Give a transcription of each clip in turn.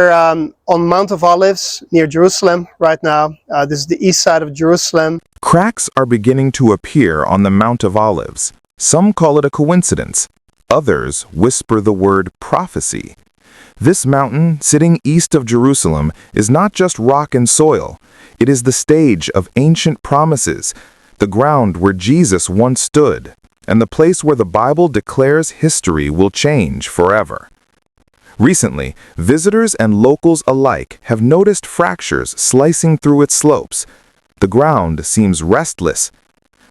We're on Mount of Olives near Jerusalem right now. This is the east side of Jerusalem. Cracks are beginning to appear on the Mount of Olives. Some call it a coincidence. Others whisper the word prophecy. This mountain, sitting east of Jerusalem, is not just rock and soil. It is the stage of ancient promises, the ground where Jesus once stood, and the place where the Bible declares history will change forever. Recently, visitors and locals alike have noticed fractures slicing through its slopes. The ground seems restless.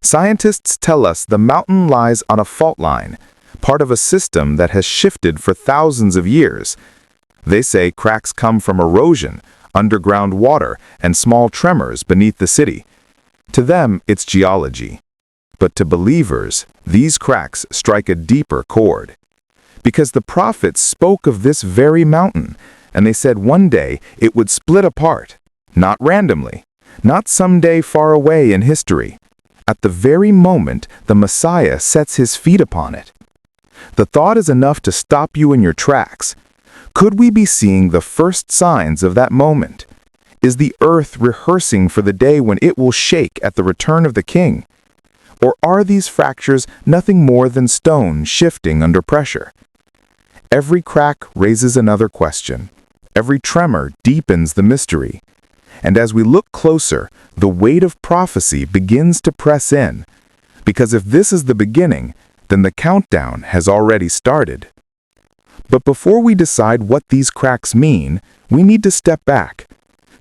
Scientists tell us the mountain lies on a fault line, part of a system that has shifted for thousands of years. They say cracks come from erosion, underground water, and small tremors beneath the city. To them, it's geology. But to believers, these cracks strike a deeper chord. Because the prophets spoke of this very mountain, and they said one day it would split apart, not randomly, not someday far away in history, at the very moment the Messiah sets his feet upon it. The thought is enough to stop you in your tracks. Could we be seeing the first signs of that moment? Is the earth rehearsing for the day when it will shake at the return of the King? Or are these fractures nothing more than stone shifting under pressure? Every crack raises another question. Every tremor deepens the mystery. And as we look closer, the weight of prophecy begins to press in. Because if this is the beginning, then the countdown has already started. But before we decide what these cracks mean, we need to step back.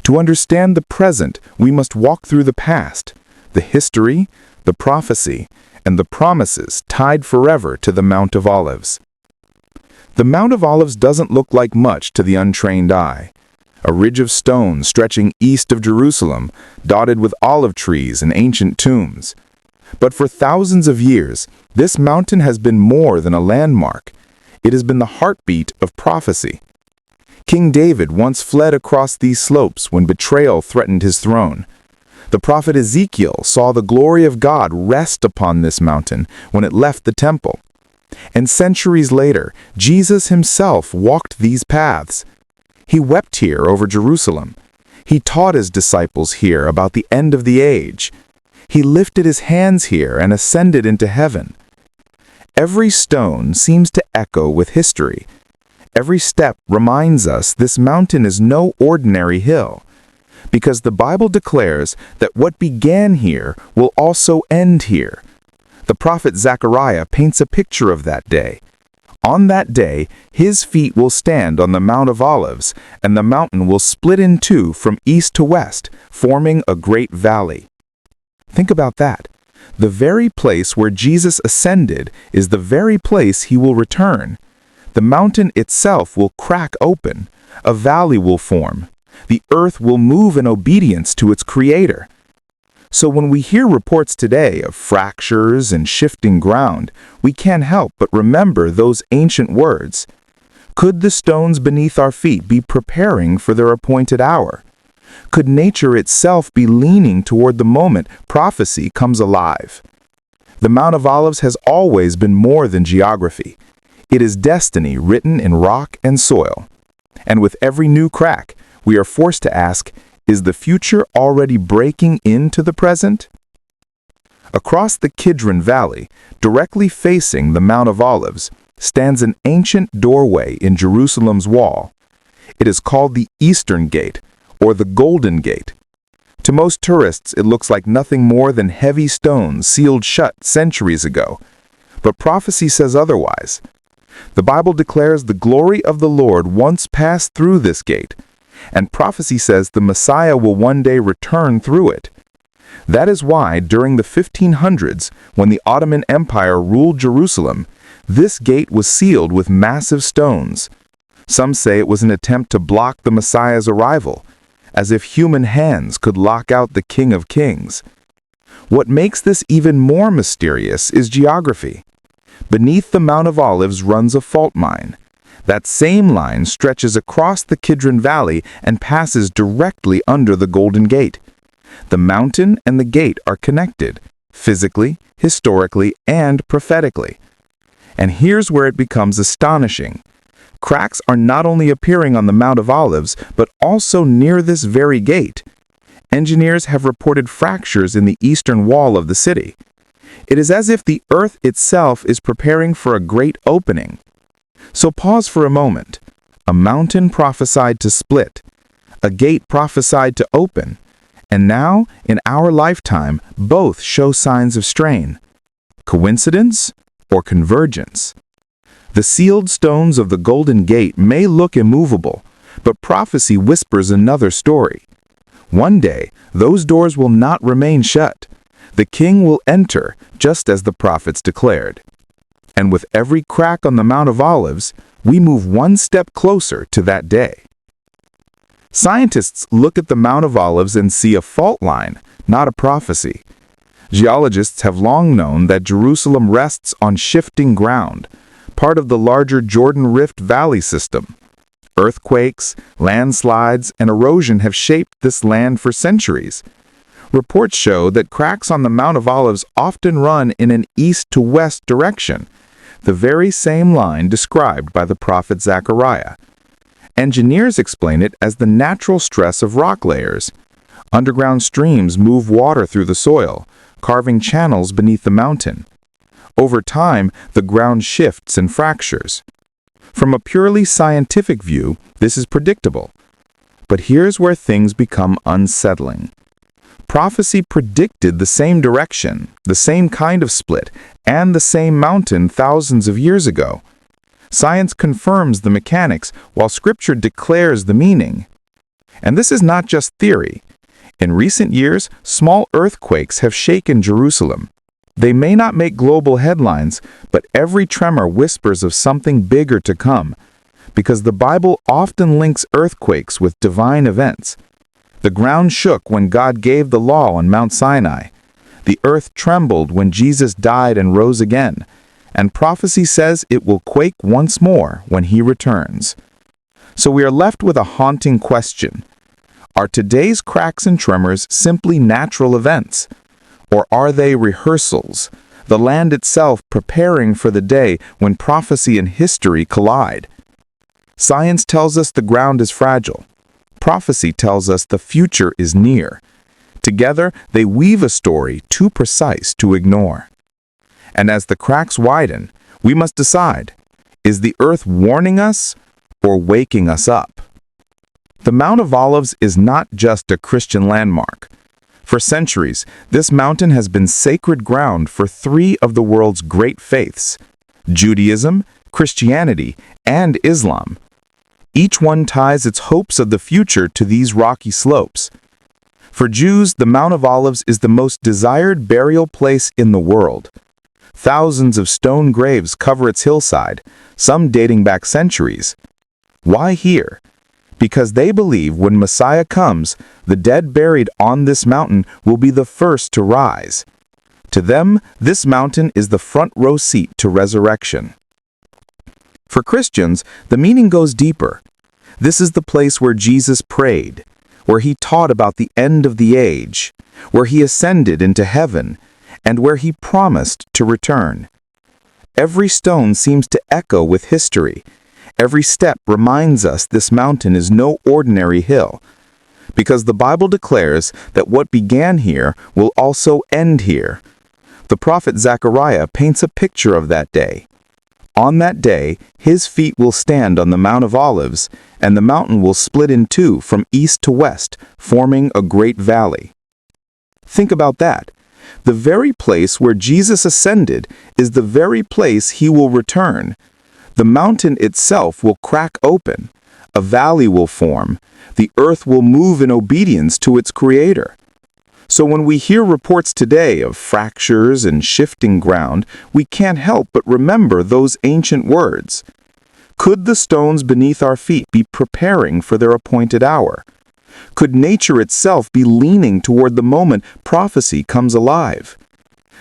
To understand the present, we must walk through the past, the history, the prophecy, and the promises tied forever to the Mount of Olives. The Mount of Olives doesn't look like much to the untrained eye. A ridge of stone stretching east of Jerusalem, dotted with olive trees and ancient tombs. But for thousands of years, this mountain has been more than a landmark. It has been the heartbeat of prophecy. King David once fled across these slopes when betrayal threatened his throne. The prophet Ezekiel saw the glory of God rest upon this mountain when it left the temple. And centuries later, Jesus himself walked these paths. He wept here over Jerusalem. He taught his disciples here about the end of the age. He lifted his hands here and ascended into heaven. Every stone seems to echo with history. Every step reminds us this mountain is no ordinary hill, because the Bible declares that what began here will also end here. The prophet Zechariah paints a picture of that day. On that day, his feet will stand on the Mount of Olives, and the mountain will split in two from east to west, forming a great valley. Think about that. The very place where Jesus ascended is the very place he will return. The mountain itself will crack open. A valley will form. The earth will move in obedience to its creator. So when we hear reports today of fractures and shifting ground, we can't help but remember those ancient words. Could the stones beneath our feet be preparing for their appointed hour? Could nature itself be leaning toward the moment prophecy comes alive? The Mount of Olives has always been more than geography. It is destiny written in rock and soil. And with every new crack, we are forced to ask, is the future already breaking into the present? Across the Kidron Valley, directly facing the Mount of Olives, stands an ancient doorway in Jerusalem's wall. It is called the Eastern Gate, or the Golden Gate. To most tourists, it looks like nothing more than heavy stones sealed shut centuries ago. But prophecy says otherwise. The Bible declares the glory of the Lord once passed through this gate, and prophecy says the Messiah will one day return through it. That is why, during the 1500s, when the Ottoman Empire ruled Jerusalem, this gate was sealed with massive stones. Some say it was an attempt to block the Messiah's arrival, as if human hands could lock out the King of Kings. What makes this even more mysterious is geography. Beneath the Mount of Olives runs a fault line. That same line stretches across the Kidron Valley and passes directly under the Golden Gate. The mountain and the gate are connected, physically, historically, and prophetically. And here's where it becomes astonishing. Cracks are not only appearing on the Mount of Olives, but also near this very gate. Engineers have reported fractures in the eastern wall of the city. It is as if the earth itself is preparing for a great opening. So pause for a moment. A mountain prophesied to split, a gate prophesied to open, and now, in our lifetime, both show signs of strain. Coincidence or convergence? The sealed stones of the Golden Gate may look immovable, but prophecy whispers another story. One day, those doors will not remain shut. The King will enter, just as the prophets declared. And with every crack on the Mount of Olives, we move one step closer to that day. Scientists look at the Mount of Olives and see a fault line, not a prophecy. Geologists have long known that Jerusalem rests on shifting ground, part of the larger Jordan Rift Valley system. Earthquakes, landslides, and erosion have shaped this land for centuries. Reports show that cracks on the Mount of Olives often run in an east-to-west direction, the very same line described by the prophet Zechariah. Engineers explain it as the natural stress of rock layers. Underground streams move water through the soil, carving channels beneath the mountain. Over time, the ground shifts and fractures. From a purely scientific view, this is predictable. But here's where things become unsettling. Prophecy predicted the same direction, the same kind of split, and the same mountain thousands of years ago. Science confirms the mechanics, while Scripture declares the meaning. And this is not just theory. In recent years, small earthquakes have shaken Jerusalem. They may not make global headlines, but every tremor whispers of something bigger to come, because the Bible often links earthquakes with divine events. The ground shook when God gave the law on Mount Sinai. The earth trembled when Jesus died and rose again. And prophecy says it will quake once more when he returns. So we are left with a haunting question. Are today's cracks and tremors simply natural events? Or are they rehearsals, the land itself preparing for the day when prophecy and history collide? Science tells us the ground is fragile. Prophecy tells us the future is near. Together, they weave a story too precise to ignore. And as the cracks widen, we must decide, is the earth warning us or waking us up? The Mount of Olives is not just a Christian landmark. For centuries, this mountain has been sacred ground for three of the world's great faiths: Judaism, Christianity, and Islam. Each one ties its hopes of the future to these rocky slopes. For Jews, the Mount of Olives is the most desired burial place in the world. Thousands of stone graves cover its hillside, some dating back centuries. Why here? Because they believe when Messiah comes, the dead buried on this mountain will be the first to rise. To them, this mountain is the front row seat to resurrection. For Christians, the meaning goes deeper. This is the place where Jesus prayed, where he taught about the end of the age, where he ascended into heaven, and where he promised to return. Every stone seems to echo with history. Every step reminds us this mountain is no ordinary hill, because the Bible declares that what began here will also end here. The prophet Zechariah paints a picture of that day. On that day, his feet will stand on the Mount of Olives, and the mountain will split in two from east to west, forming a great valley. Think about that. The very place where Jesus ascended is the very place he will return. The mountain itself will crack open. A valley will form. The earth will move in obedience to its creator. So when we hear reports today of fractures and shifting ground, we can't help but remember those ancient words. Could the stones beneath our feet be preparing for their appointed hour? Could nature itself be leaning toward the moment prophecy comes alive?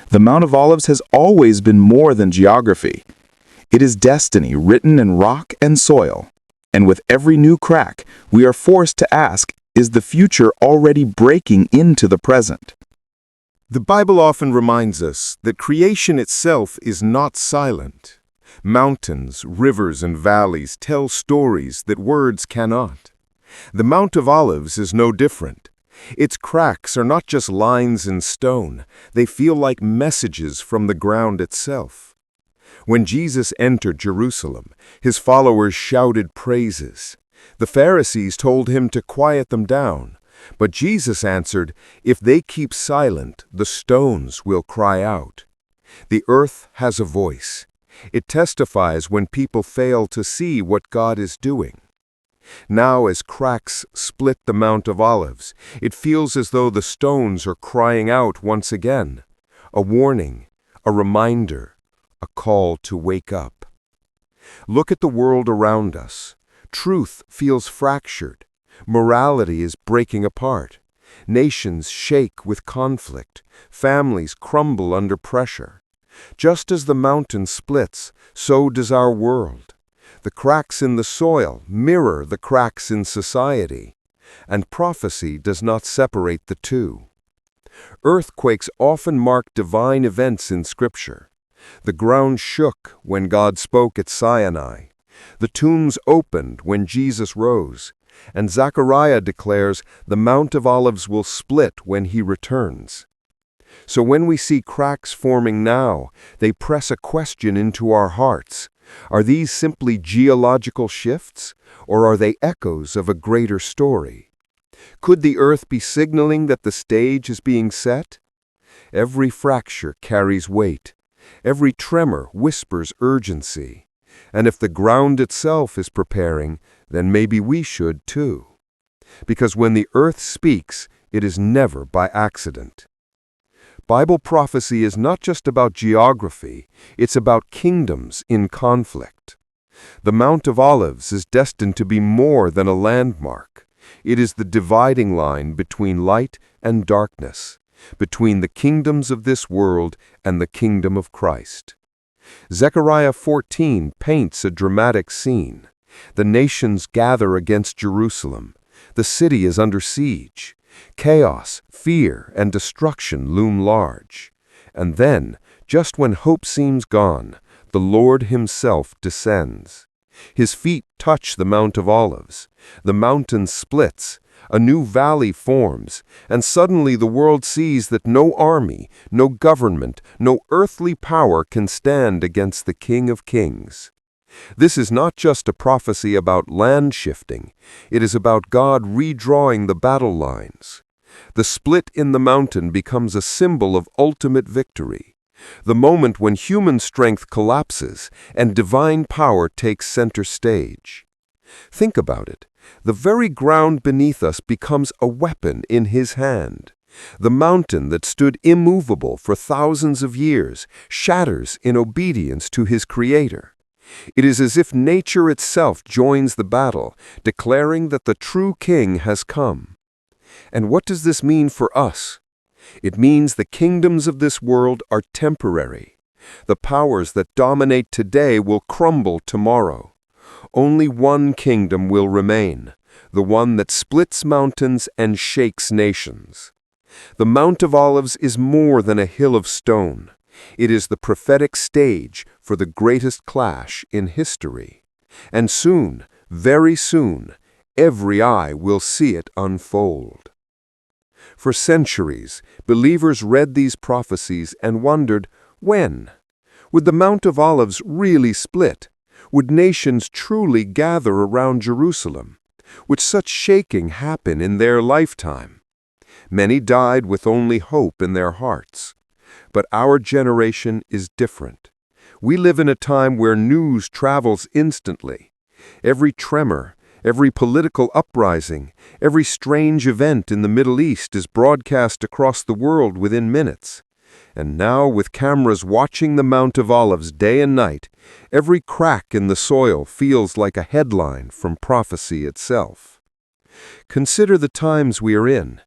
The Mount of Olives has always been more than geography. It is destiny written in rock and soil. And with every new crack, we are forced to ask, is the future already breaking into the present? The Bible often reminds us that creation itself is not silent. Mountains, rivers, and valleys tell stories that words cannot. The Mount of Olives is no different. Its cracks are not just lines in stone, they feel like messages from the ground itself. When Jesus entered Jerusalem, his followers shouted praises. The Pharisees told him to quiet them down, but Jesus answered, "If they keep silent, the stones will cry out." The earth has a voice. It testifies when people fail to see what God is doing. Now, as cracks split the Mount of Olives, it feels as though the stones are crying out once again. A warning, a reminder, a call to wake up. Look at the world around us. Truth feels fractured. Morality is breaking apart. Nations shake with conflict. Families crumble under pressure. Just as the mountain splits, so does our world. The cracks in the soil mirror the cracks in society, and prophecy does not separate the two. Earthquakes often mark divine events in Scripture. The ground shook when God spoke at Sinai. The tombs opened when Jesus rose, and Zechariah declares the Mount of Olives will split when he returns. So when we see cracks forming now, they press a question into our hearts. Are these simply geological shifts, or are they echoes of a greater story? Could the earth be signaling that the stage is being set? Every fracture carries weight. Every tremor whispers urgency. And if the ground itself is preparing, then maybe we should too. Because when the earth speaks, it is never by accident. Bible prophecy is not just about geography, it's about kingdoms in conflict. The Mount of Olives is destined to be more than a landmark. It is the dividing line between light and darkness, between the kingdoms of this world and the kingdom of Christ. Zechariah 14 paints a dramatic scene. The nations gather against Jerusalem. The city is under siege. Chaos, fear, and destruction loom large. And then, just when hope seems gone, the Lord himself descends. His feet touch the Mount of Olives. The mountain splits. A new valley forms, and suddenly the world sees that no army, no government, no earthly power can stand against the King of Kings. This is not just a prophecy about land shifting, it is about God redrawing the battle lines. The split in the mountain becomes a symbol of ultimate victory, the moment when human strength collapses and divine power takes center stage. Think about it. The very ground beneath us becomes a weapon in his hand. The mountain that stood immovable for thousands of years shatters in obedience to his Creator. It is as if nature itself joins the battle, declaring that the true King has come. And what does this mean for us? It means the kingdoms of this world are temporary. The powers that dominate today will crumble tomorrow. Only one kingdom will remain, the one that splits mountains and shakes nations. The Mount of Olives is more than a hill of stone. It is the prophetic stage for the greatest clash in history. And soon, very soon, every eye will see it unfold. For centuries, believers read these prophecies and wondered, when? Would the Mount of Olives really split? Would nations truly gather around Jerusalem? Would such shaking happen in their lifetime? Many died with only hope in their hearts. But our generation is different. We live in a time where news travels instantly. Every tremor, every political uprising, every strange event in the Middle East is broadcast across the world within minutes. And now, with cameras watching the Mount of Olives day and night, every crack in the soil feels like a headline from prophecy itself. Consider the times we are in.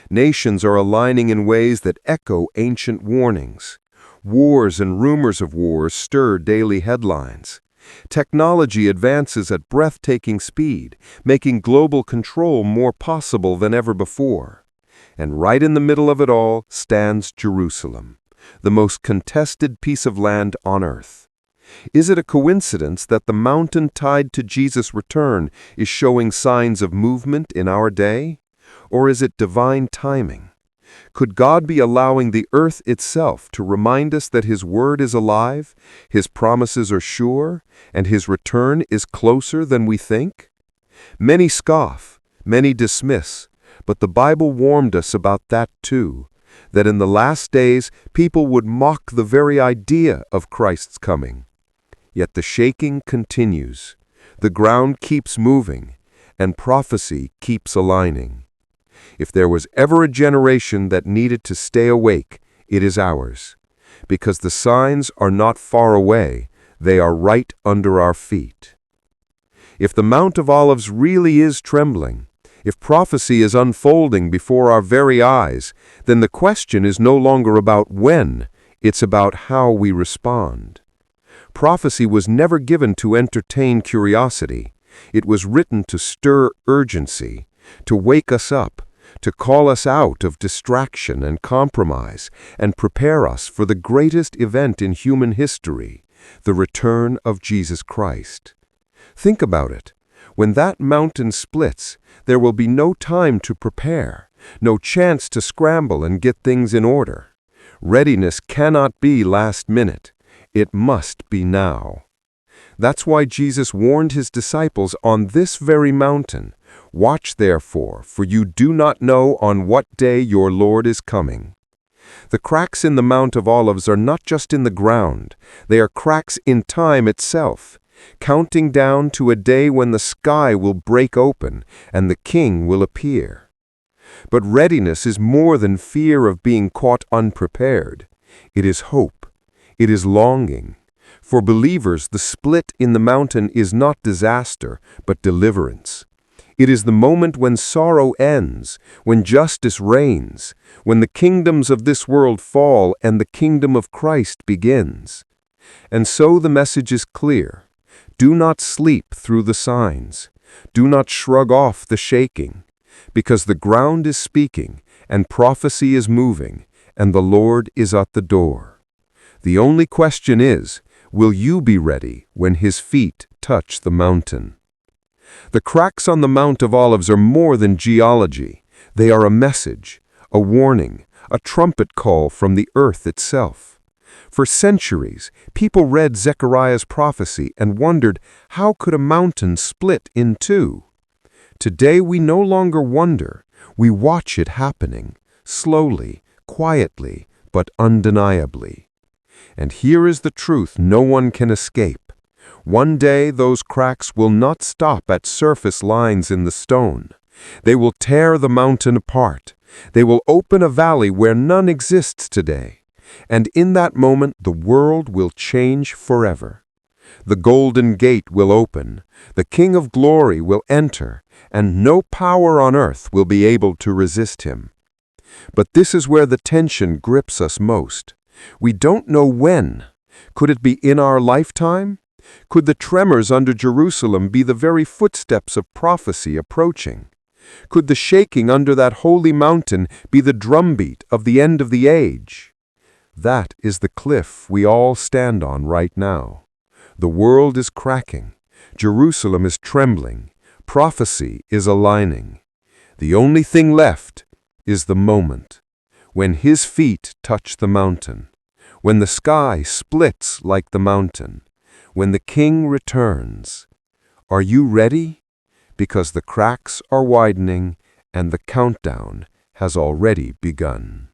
Nations are aligning in ways that echo ancient warnings. Wars and rumors of wars stir daily headlines. Technology advances at breathtaking speed, making global control more possible than ever before. And right in the middle of it all stands Jerusalem, the most contested piece of land on earth. Is it a coincidence that the mountain tied to Jesus' return is showing signs of movement in our day? Or is it divine timing? Could God be allowing the earth itself to remind us that His word is alive, His promises are sure, and His return is closer than we think? Many scoff, many dismiss, but the Bible warned us about that too, that in the last days people would mock the very idea of Christ's coming. Yet the shaking continues, the ground keeps moving, and prophecy keeps aligning. If there was ever a generation that needed to stay awake, it is ours, because the signs are not far away, they are right under our feet. If the Mount of Olives really is trembling, if prophecy is unfolding before our very eyes, then the question is no longer about when, it's about how we respond. Prophecy was never given to entertain curiosity. It was written to stir urgency, to wake us up, to call us out of distraction and compromise, and prepare us for the greatest event in human history, the return of Jesus Christ. Think about it. When that mountain splits, there will be no time to prepare, no chance to scramble and get things in order. Readiness cannot be last minute. It must be now. That's why Jesus warned His disciples on this very mountain, "Watch therefore, for you do not know on what day your Lord is coming." The cracks in the Mount of Olives are not just in the ground, they are cracks in time itself, counting down to a day when the sky will break open and the King will appear. But readiness is more than fear of being caught unprepared. It is hope. It is longing. For believers, the split in the mountain is not disaster, but deliverance. It is the moment when sorrow ends, when justice reigns, when the kingdoms of this world fall and the kingdom of Christ begins. And so the message is clear. Do not sleep through the signs. Do not shrug off the shaking, because the ground is speaking, and prophecy is moving, and the Lord is at the door. The only question is, will you be ready when His feet touch the mountain? The cracks on the Mount of Olives are more than geology. They are a message, a warning, a trumpet call from the earth itself. For centuries, people read Zechariah's prophecy and wondered, how could a mountain split in two? Today we no longer wonder. We watch it happening, slowly, quietly, but undeniably. And here is the truth no one can escape. One day those cracks will not stop at surface lines in the stone. They will tear the mountain apart. They will open a valley where none exists today. And in that moment the world will change forever. The golden gate will open, the King of glory will enter, and no power on earth will be able to resist Him. But this is where the tension grips us most. We don't know when. Could it be in our lifetime? Could the tremors under Jerusalem be the very footsteps of prophecy approaching? Could the shaking under that holy mountain be the drumbeat of the end of the age? That is the cliff we all stand on right now. The world is cracking. Jerusalem is trembling. Prophecy is aligning. The only thing left is the moment, when His feet touch the mountain, when the sky splits like the mountain, when the King returns. Are you ready? Because the cracks are widening and the countdown has already begun.